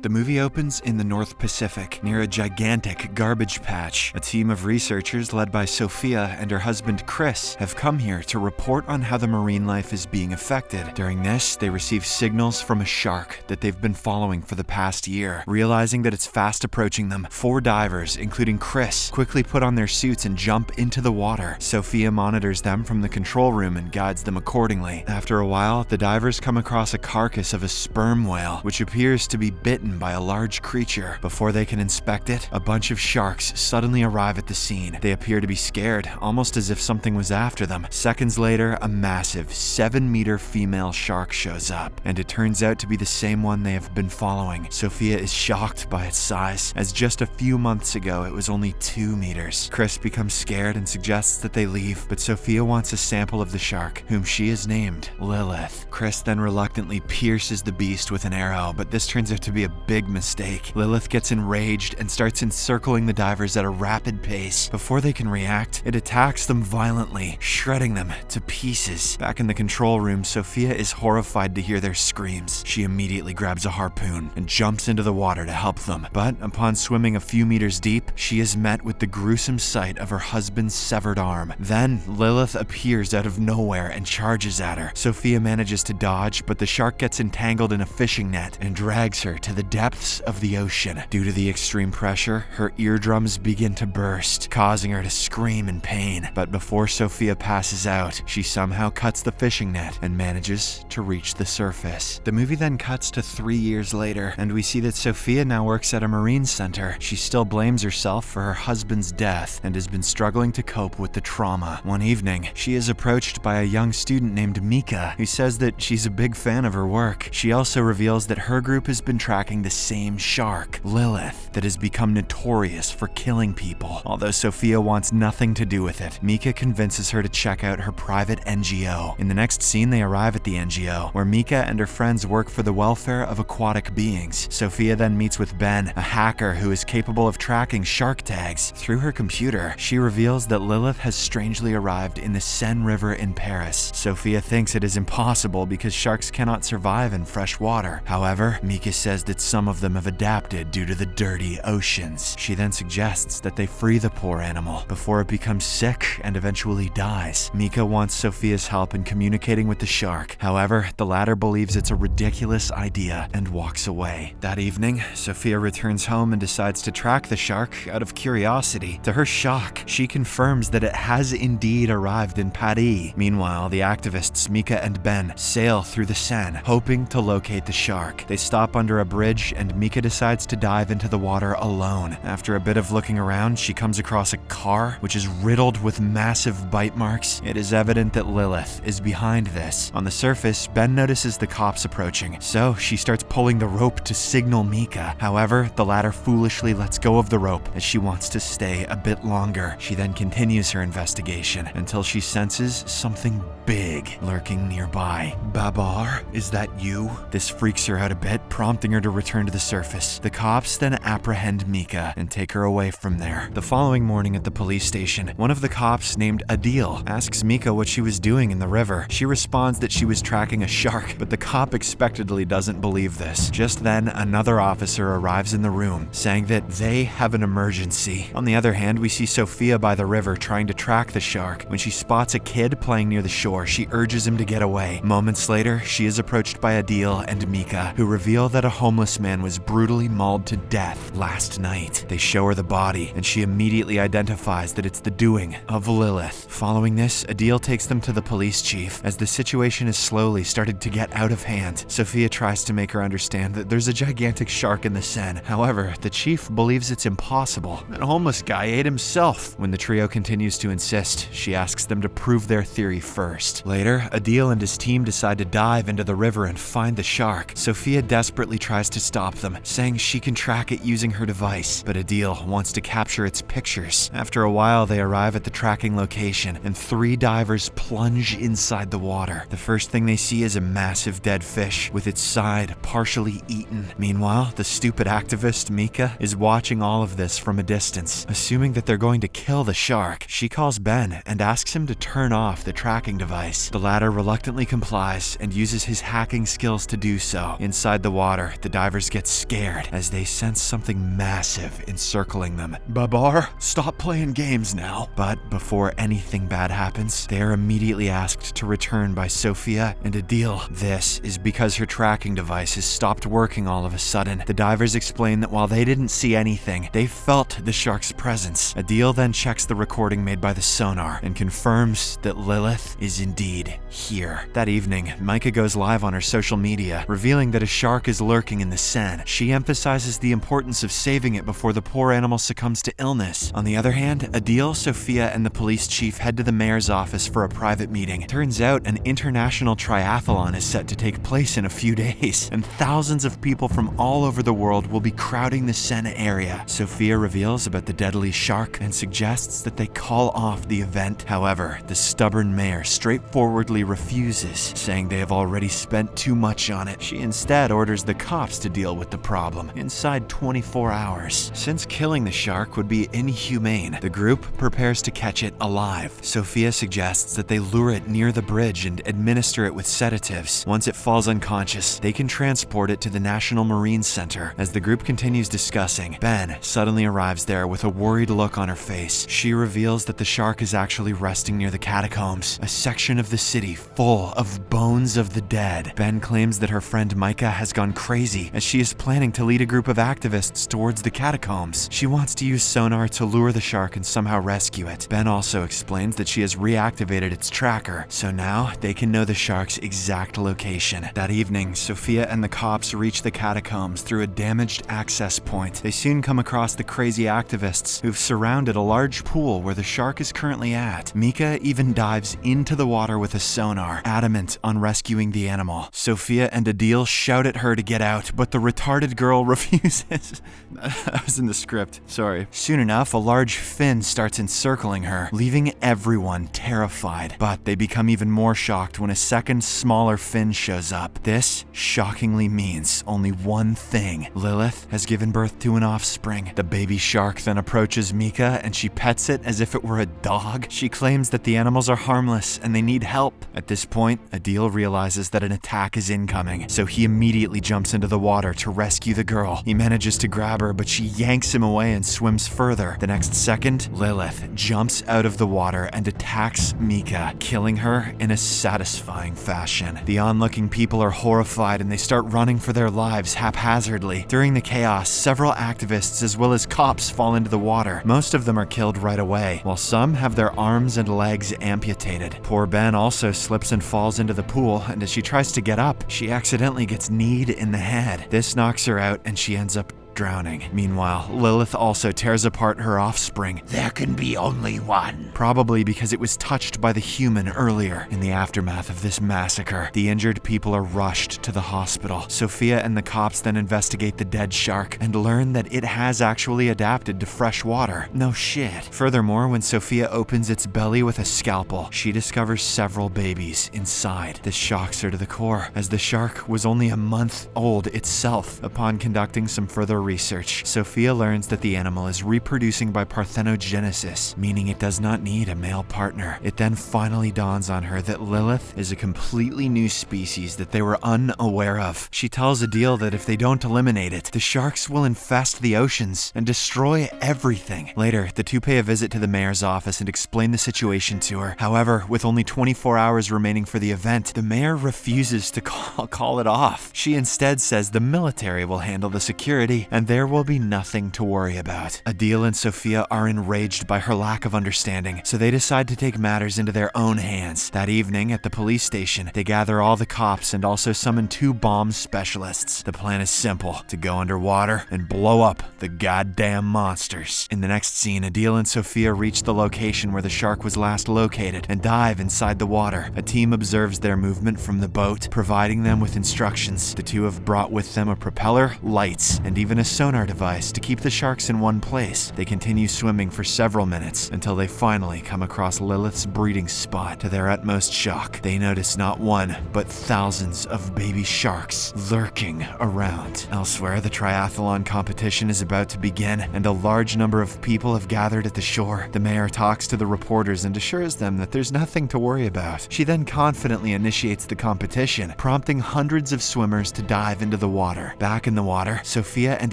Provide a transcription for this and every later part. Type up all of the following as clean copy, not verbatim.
The movie opens in the North Pacific, near a gigantic garbage patch. A team of researchers led by Sophia and her husband Chris have come here to report on how the marine life is being affected. During this, they receive signals from a shark that they've been following for the past year. Realizing that it's fast approaching them, 4 divers, including Chris, quickly put on their suits and jump into the water. Sophia monitors them from the control room and guides them accordingly. After a while, the divers come across a carcass of a sperm whale, which appears to be bitten by a large creature. Before they can inspect it, a bunch of sharks suddenly arrive at the scene. They appear to be scared, almost as if something was after them. Seconds later, a massive 7-meter female shark shows up, and it turns out to be the same one they have been following. Sophia is shocked by its size, as just a few months ago it was only 2 meters. Chris becomes scared and suggests that they leave, but Sophia wants a sample of the shark, whom she has named Lilith. Chris then reluctantly pierces the beast with an arrow, but this turns out to be a big mistake. Lilith gets enraged and starts encircling the divers at a rapid pace. Before they can react, it attacks them violently, shredding them to pieces. Back in the control room, Sophia is horrified to hear their screams. She immediately grabs a harpoon and jumps into the water to help them. But upon swimming a few meters deep, she is met with the gruesome sight of her husband's severed arm. Then Lilith appears out of nowhere and charges at her. Sophia manages to dodge, but the shark gets entangled in a fishing net and drags her to the depths of the ocean. Due to the extreme pressure, her eardrums begin to burst, causing her to scream in pain. But before Sophia passes out, she somehow cuts the fishing net and manages to reach the surface. The movie then cuts to 3 years later, and we see that Sophia now works at a marine center. She still blames herself for her husband's death and has been struggling to cope with the trauma. One evening, she is approached by a young student named Mika, who says that she's a big fan of her work. She also reveals that her group has been tracking the same shark, Lilith, that has become notorious for killing people. Although Sophia wants nothing to do with it, Mika convinces her to check out her private NGO. In the next scene, they arrive at the NGO, where Mika and her friends work for the welfare of aquatic beings. Sophia then meets with Ben, a hacker who is capable of tracking shark tags. Through her computer, she reveals that Lilith has strangely arrived in the Seine River in Paris. Sophia thinks it is impossible because sharks cannot survive in fresh water. However, Mika says that some of them have adapted due to the dirty oceans. She then suggests that they free the poor animal before it becomes sick and eventually dies. Mika wants Sophia's help in communicating with the shark. However, the latter believes it's a ridiculous idea and walks away. That evening, Sophia returns home and decides to track the shark out of curiosity. To her shock, she confirms that it has indeed arrived in Paris. Meanwhile, the activists Mika and Ben sail through the Seine, hoping to locate the shark. They stop under a bridge and Mika decides to dive into the water alone. After a bit of looking around, she comes across a car which is riddled with massive bite marks. It is evident that Lilith is behind this. On the surface, Ben notices the cops approaching, so she starts pulling the rope to signal Mika. However, the latter foolishly lets go of the rope as she wants to stay a bit longer. She then continues her investigation until she senses something big lurking nearby. Babar, is that you? This freaks her out a bit, prompting her to return to the surface. The cops then apprehend Mika and take her away from there. The following morning at the police station, one of the cops named Adil asks Mika what she was doing in the river. She responds that she was tracking a shark, but the cop expectedly doesn't believe this. Just then, another officer arrives in the room, saying that they have an emergency. On the other hand, we see Sophia by the river trying to track the shark. When she spots a kid playing near the shore, she urges him to get away. Moments later, she is approached by Adil and Mika, who reveal that a homeless man was brutally mauled to death last night. They show her the body, and she immediately identifies that it's the doing of Lilith. Following this, Adil takes them to the police chief. As the situation has slowly started to get out of hand, Sophia tries to make her understand that there's a gigantic shark in the Seine. However, the chief believes it's impossible. That homeless guy ate himself. When the trio continues to insist, she asks them to prove their theory first. Later, Adil and his team decide to dive into the river and find the shark. Sophia desperately tries to stop them, saying she can track it using her device, but Adil wants to capture its pictures. After a while, they arrive at the tracking location, and 3 divers plunge inside the water. The first thing they see is a massive dead fish with its side partially eaten. Meanwhile, the stupid activist Mika is watching all of this from a distance. Assuming that they're going to kill the shark, she calls Ben and asks him to turn off the tracking device. The latter reluctantly complies and uses his hacking skills to do so. Inside the water, the divers divers get scared as they sense something massive encircling them. Babar, stop playing games now. But before anything bad happens, they are immediately asked to return by Sophia and Adil. This is because her tracking device has stopped working all of a sudden. The divers explain that while they didn't see anything, they felt the shark's presence. Adil then checks the recording made by the sonar and confirms that Lilith is indeed here. That evening, Mika goes live on her social media, revealing that a shark is lurking in the Seine. She emphasizes the importance of saving it before the poor animal succumbs to illness. On the other hand, Adil, Sophia, and the police chief head to the mayor's office for a private meeting. Turns out an international triathlon is set to take place in a few days, and thousands of people from all over the world will be crowding the Seine area. Sophia reveals about the deadly shark and suggests that they call off the event. However, the stubborn mayor straightforwardly refuses, saying they have already spent too much on it. She instead orders the cops to deal with the problem inside 24 hours. Since killing the shark would be inhumane, the group prepares to catch it alive. Sophia suggests that they lure it near the bridge and administer it with sedatives. Once it falls unconscious, they can transport it to the National Marine Center. As the group continues discussing, Ben suddenly arrives there with a worried look on her face. She reveals that the shark is actually resting near the Catacombs, a section of the city full of bones of the dead. Ben claims that her friend Mika has gone crazy as she is planning to lead a group of activists towards the Catacombs. She wants to use sonar to lure the shark and somehow rescue it. Ben also explains that she has reactivated its tracker, so now they can know the shark's exact location. That evening, Sophia and the cops reach the Catacombs through a damaged access point. They soon come across the crazy activists who've surrounded a large pool where the shark is currently at. Mika even dives into the water with a sonar, adamant on rescuing the animal. Sophia and Adil shout at her to get out, but the retarded girl refuses. That was in the script, sorry. Soon enough, a large fin starts encircling her, leaving everyone terrified. But they become even more shocked when a second, smaller fin shows up. This shockingly means only one thing. Lilith has given birth to an offspring. The baby shark then approaches Mika and she pets it as if it were a dog. She claims that the animals are harmless and they need help. At this point, Adil realizes that an attack is incoming, so he immediately jumps into the water to rescue the girl. He manages to grab her, but she yanks him away and swims further. The next second, Lilith jumps out of the water and attacks Mika, killing her in a satisfying fashion. The onlooking people are horrified and they start running for their lives haphazardly. During the chaos, several activists as well as cops fall into the water. Most of them are killed right away, while some have their arms and legs amputated. Poor Ben also slips and falls into the pool, and as she tries to get up, she accidentally gets kneed in the head. This knocks her out and she ends up drowning. Meanwhile, Lilith also tears apart her offspring. There can be only one. Probably because it was touched by the human earlier. In the aftermath of this massacre, the injured people are rushed to the hospital. Sophia and the cops then investigate the dead shark and learn that it has actually adapted to fresh water. No shit. Furthermore, when Sophia opens its belly with a scalpel, she discovers several babies inside. This shocks her to the core, as the shark was only a month old itself. Upon conducting some further research, Sophia learns that the animal is reproducing by parthenogenesis, meaning it does not need a male partner. It then finally dawns on her that Lilith is a completely new species that they were unaware of. She tells Adil that if they don't eliminate it, the sharks will infest the oceans and destroy everything. Later, the two pay a visit to the mayor's office and explain the situation to her. However, with only 24 hours remaining for the event, the mayor refuses to call it off. She instead says the military will handle the security and there will be nothing to worry about. Adil and Sophia are enraged by her lack of understanding, so they decide to take matters into their own hands. That evening, at the police station, they gather all the cops and also summon 2 bomb specialists. The plan is simple: to go underwater and blow up the goddamn monsters. In the next scene, Adil and Sophia reach the location where the shark was last located and dive inside the water. A team observes their movement from the boat, providing them with instructions. The two have brought with them a propeller, lights, and even a sonar device to keep the sharks in one place. They continue swimming for several minutes until they finally come across Lilith's breeding spot. To their utmost shock, they notice not one, but thousands of baby sharks lurking around. Elsewhere, the triathlon competition is about to begin, and a large number of people have gathered at the shore. The mayor talks to the reporters and assures them that there's nothing to worry about. She then confidently initiates the competition, prompting hundreds of swimmers to dive into the water. Back in the water, Sophia and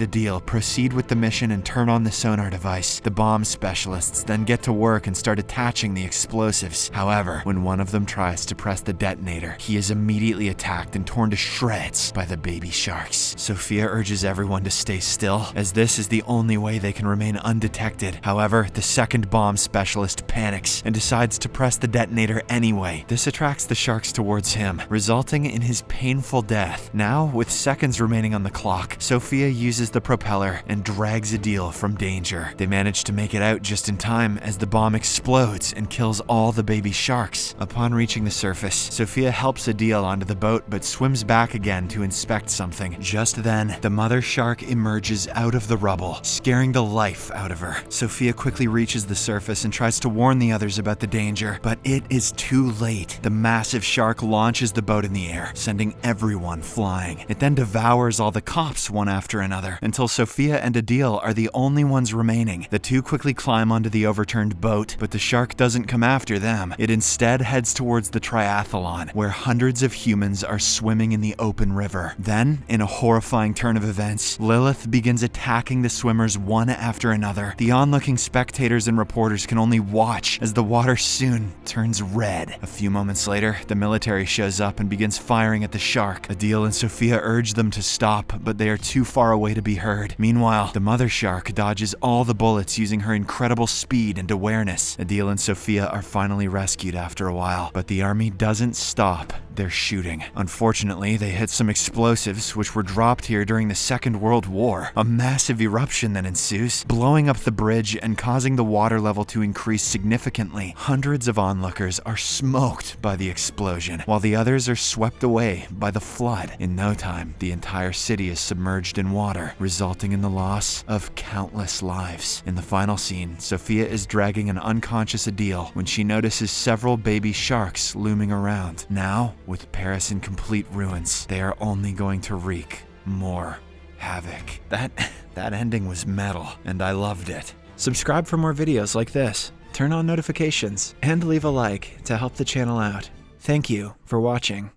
Adil proceed with the mission and turn on the sonar device. The bomb specialists then get to work and start attaching the explosives. However, when one of them tries to press the detonator, he is immediately attacked and torn to shreds by the baby sharks. Sophia urges everyone to stay still, as this is the only way they can remain undetected. However, the second bomb specialist panics and decides to press the detonator anyway. This attracts the sharks towards him, resulting in his painful death. Now, with seconds remaining on the clock, Sophia uses the propeller and drags Adil from danger. They manage to make it out just in time as the bomb explodes and kills all the baby sharks. Upon reaching the surface, Sophia helps Adil onto the boat but swims back again to inspect something. Just then, the mother shark emerges out of the rubble, scaring the life out of her. Sophia quickly reaches the surface and tries to warn the others about the danger, but it is too late. The massive shark launches the boat in the air, sending everyone flying. It then devours all the cops one after another, until Sophia and Adil are the only ones remaining. The two quickly climb onto the overturned boat, but the shark doesn't come after them. It instead heads towards the triathlon, where hundreds of humans are swimming in the open river. Then, in a horrifying turn of events, Lilith begins attacking the swimmers one after another. The onlooking spectators and reporters can only watch as the water soon turns red. A few moments later, the military shows up and begins firing at the shark. Adil and Sophia urge them to stop, but they are too far away to be heard. Meanwhile, the mother shark dodges all the bullets using her incredible speed and awareness. Adil and Sophia are finally rescued after a while, but the army doesn't stop their shooting. Unfortunately, they hit some explosives which were dropped here during the Second World War. A massive eruption then ensues, blowing up the bridge and causing the water level to increase significantly. Hundreds of onlookers are smoked by the explosion, while the others are swept away by the flood. In no time, the entire city is submerged in water, resulting in the loss of countless lives. In the final scene, Sophia is dragging an unconscious Adil when she notices several baby sharks looming around. Now, with Paris in complete ruins, they are only going to wreak more havoc. That ending was metal, and I loved it. Subscribe for more videos like this, turn on notifications, and leave a like to help the channel out. Thank you for watching.